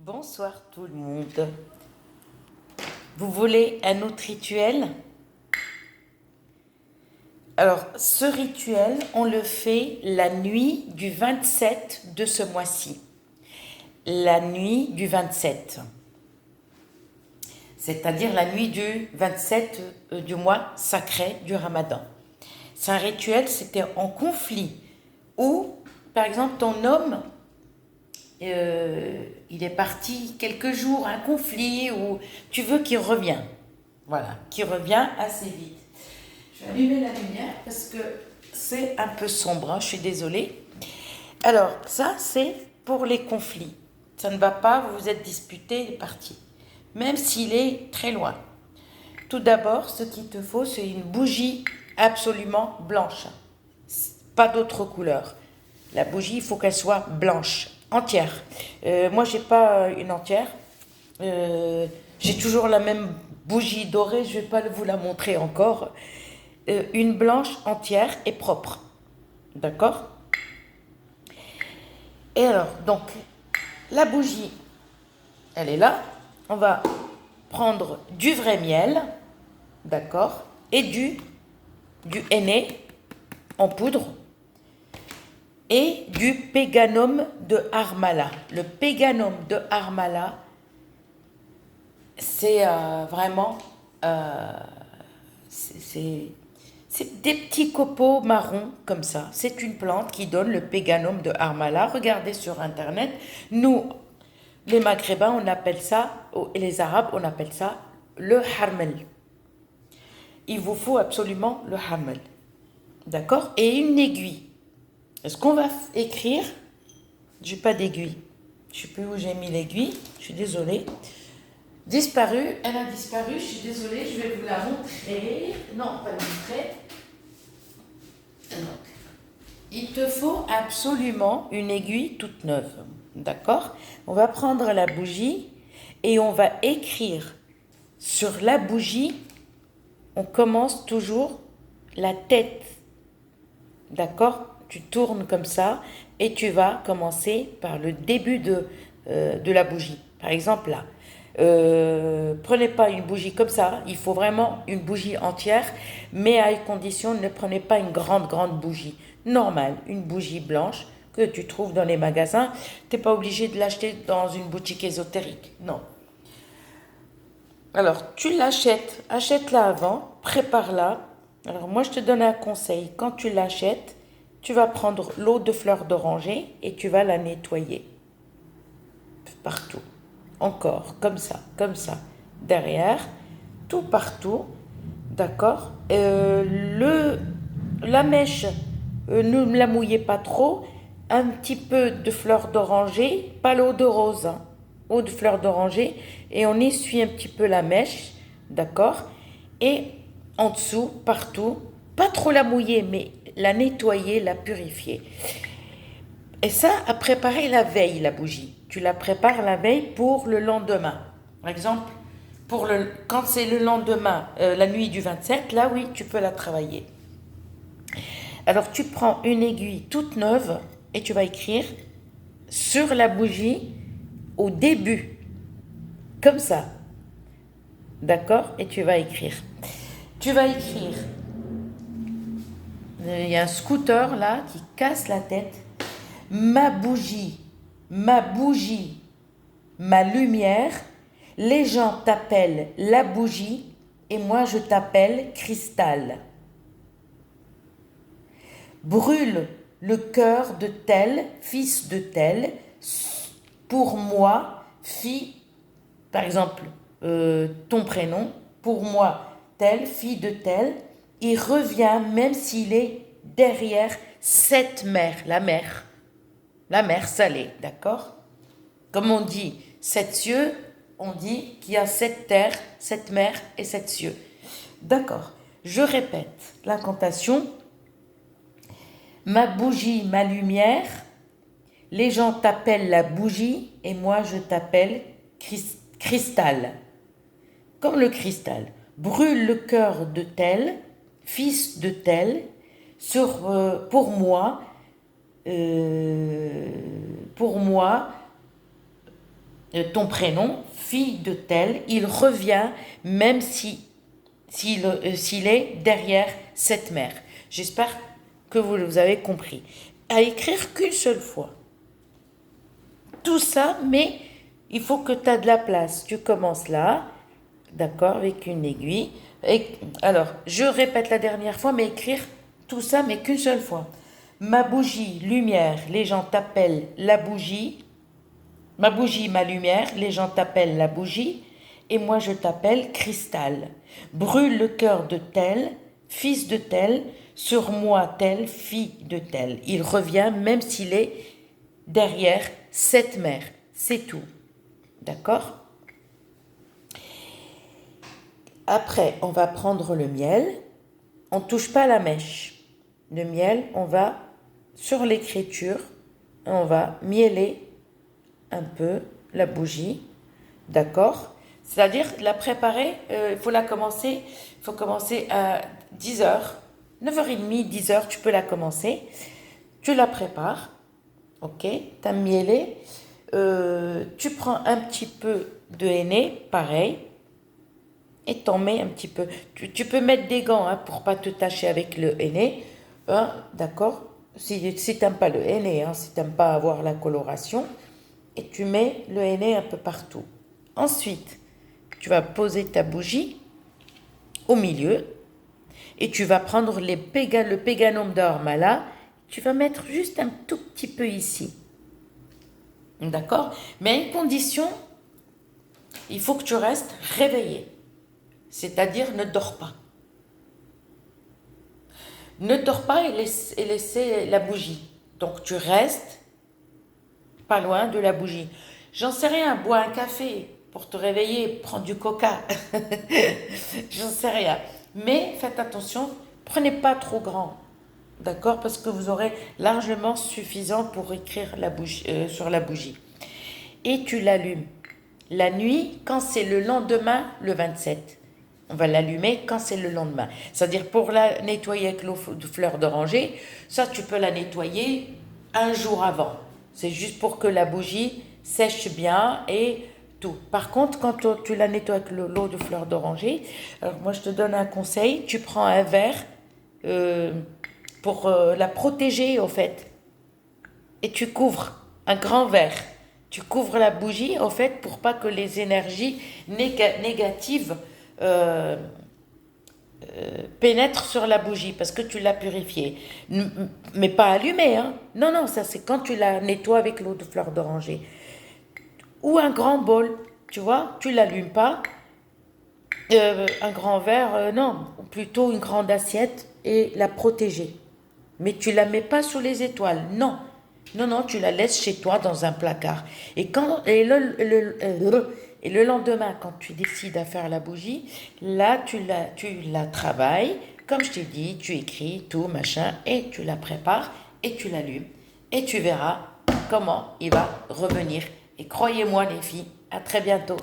Bonsoir tout le monde. Vous voulez un autre rituel? Alors, ce rituel, on le fait la nuit du 27 de ce mois-ci. La nuit du 27. C'est-à-dire la nuit du 27 du mois sacré du Ramadan. C'est un rituel, c'était en conflit où, par exemple, ton homme il est parti quelques jours, un conflit, ou tu veux qu'il revienne. Voilà, qu'il revient assez vite. Je vais allumer la lumière parce que c'est un peu sombre, hein, je suis désolée. Alors, ça, c'est pour les conflits. Ça ne va pas, vous vous êtes disputé, il est parti. Même s'il est très loin. Tout d'abord, ce qu'il te faut, c'est une bougie absolument blanche. Pas d'autre couleur. La bougie, il faut qu'elle soit blanche, entière. Moi, j'ai pas une entière. J'ai toujours la même bougie dorée, je vais pas vous la montrer encore. Une blanche entière et propre. D'accord? Et alors, donc, la bougie, elle est là. On va prendre du vrai miel, d'accord? Et du henné en poudre. Et du péganum de Harmala. Le péganum de Harmala, c'est vraiment, c'est des petits copeaux marrons comme ça. C'est une plante qui donne le péganum de Harmala. Regardez sur internet. Nous, les Maghrébins, on appelle ça, et les Arabes, on appelle ça le harmel. Il vous faut absolument le harmel. D'accord? Et une aiguille. Est-ce qu'on va écrire? J'ai pas d'aiguille. Je sais plus où j'ai mis l'aiguille. Je suis désolée. Disparue. Elle a disparu. Je suis désolée. Je vais vous la montrer. Non, pas la montrer. Donc, il te faut absolument une aiguille toute neuve. D'accord? On va prendre la bougie et on va écrire sur la bougie. On commence toujours la tête. D'accord? Tu tournes comme ça et tu vas commencer par le début de la bougie. Par exemple là, prenez pas une bougie comme ça, il faut vraiment une bougie entière, mais à une condition, ne prenez pas une grande bougie. Normale, une bougie blanche que tu trouves dans les magasins. Tu n'es pas obligé de l'acheter dans une boutique ésotérique, non. Alors, tu l'achètes, achète-la avant, prépare-la. Alors, moi, je te donne un conseil. Quand tu l'achètes, tu vas prendre l'eau de fleur d'oranger et tu vas la nettoyer. Partout. Encore, comme ça. Derrière, tout partout. D'accord? La mèche, ne la mouillez pas trop. Un petit peu de fleur d'oranger, pas l'eau de rose, hein. Eau de fleur d'oranger. Et on essuie un petit peu la mèche. D'accord? Et en dessous, partout, pas trop la mouiller, mais la nettoyer, la purifier. Et ça, à préparer la veille, la bougie. Tu la prépares la veille pour le lendemain. Par exemple, quand c'est le lendemain, la nuit du 27, là oui, tu peux la travailler. Alors tu prends une aiguille toute neuve et tu vas écrire sur la bougie au début, comme ça. D'accord? Et tu vas écrire. Tu vas écrire. Il y a un scooter là qui casse la tête. Ma bougie, ma lumière, les gens t'appellent la bougie et moi je t'appelle cristal. Brûle le cœur de tel, fils de tel, pour moi, fille, par exemple, ton prénom, pour moi, tel, fille de tel, il revient même s'il est derrière cette mer, la mer salée, d'accord? Comme on dit sept cieux, on dit qu'il y a sept terres, sept mers et sept cieux. D'accord. Je répète l'incantation. Ma bougie, ma lumière, les gens t'appellent la bougie et moi je t'appelle cristal. Comme le cristal. Brûle le cœur de tel, fils de tel, pour moi, ton prénom, fille de tel, il revient même s'il est derrière cette mère. J'espère que vous avez compris. À écrire qu'une seule fois. Tout ça, mais il faut que tu as de la place. Tu commences là, d'accord, avec une aiguille. Alors, je répète la dernière fois, mais écrire tout ça, mais qu'une seule fois. Ma bougie, lumière, les gens t'appellent la bougie. Ma bougie, ma lumière, les gens t'appellent la bougie. Et moi, je t'appelle cristal. Brûle le cœur de tel, fils de tel, sur moi tel, fille de tel. Il revient même s'il est derrière cette mère. C'est tout. D'accord? Après, on va prendre le miel. On ne touche pas la mèche. Le miel, on va sur l'écriture, on va mieler un peu la bougie. D'accord? C'est-à-dire la préparer, il faut commencer à 10h, 9h30, 10h, tu peux la commencer. Tu la prépares, ok? Tu as mielé. Tu prends un petit peu de henné, pareil, et t'en mets un petit peu. Tu peux mettre des gants hein, pour pas te tacher avec le henné, hein, d'accord? Si tu n'aimes pas le henné, hein, si tu n'aimes pas avoir la coloration, et tu mets le henné un peu partout. Ensuite, tu vas poser ta bougie au milieu et tu vas prendre le péganum d'Ormala. Tu vas mettre juste un tout petit peu ici. D'accord? Mais à une condition, il faut que tu restes réveillé. C'est-à-dire ne dors pas. Ne dors pas et laissez la bougie. Donc tu restes pas loin de la bougie. J'en sais rien, bois un café pour te réveiller, prends du coca. J'en sais rien. Mais faites attention, prenez pas trop grand. D'accord? Parce que vous aurez largement suffisant pour écrire sur la bougie. Et tu l'allumes. La nuit, quand c'est le lendemain, le 27. On va l'allumer quand c'est le lendemain. C'est-à-dire pour la nettoyer avec l'eau de fleur d'oranger, ça tu peux la nettoyer un jour avant. C'est juste pour que la bougie sèche bien et tout. Par contre, quand tu la nettoies avec l'eau de fleur d'oranger, alors moi je te donne un conseil, tu prends un verre pour la protéger au fait. Et tu couvres un grand verre. Tu couvres la bougie au fait pour pas que les énergies négatives pénètrent sur la bougie parce que tu l'as purifiée. Mais pas allumée, hein. Non, non, ça c'est quand tu la nettoies avec l'eau de fleur d'oranger. Ou un grand bol, tu vois, tu l'allumes pas. Un grand verre, non, plutôt une grande assiette et la protéger. Mais tu la mets pas sous les étoiles, non. Non, non, tu la laisses chez toi dans un placard. Et le lendemain, quand tu décides à faire la bougie, là, tu la travailles. Comme je t'ai dit, tu écris tout, machin, et tu la prépares, et tu l'allumes. Et tu verras comment il va revenir. Et croyez-moi, les filles, à très bientôt.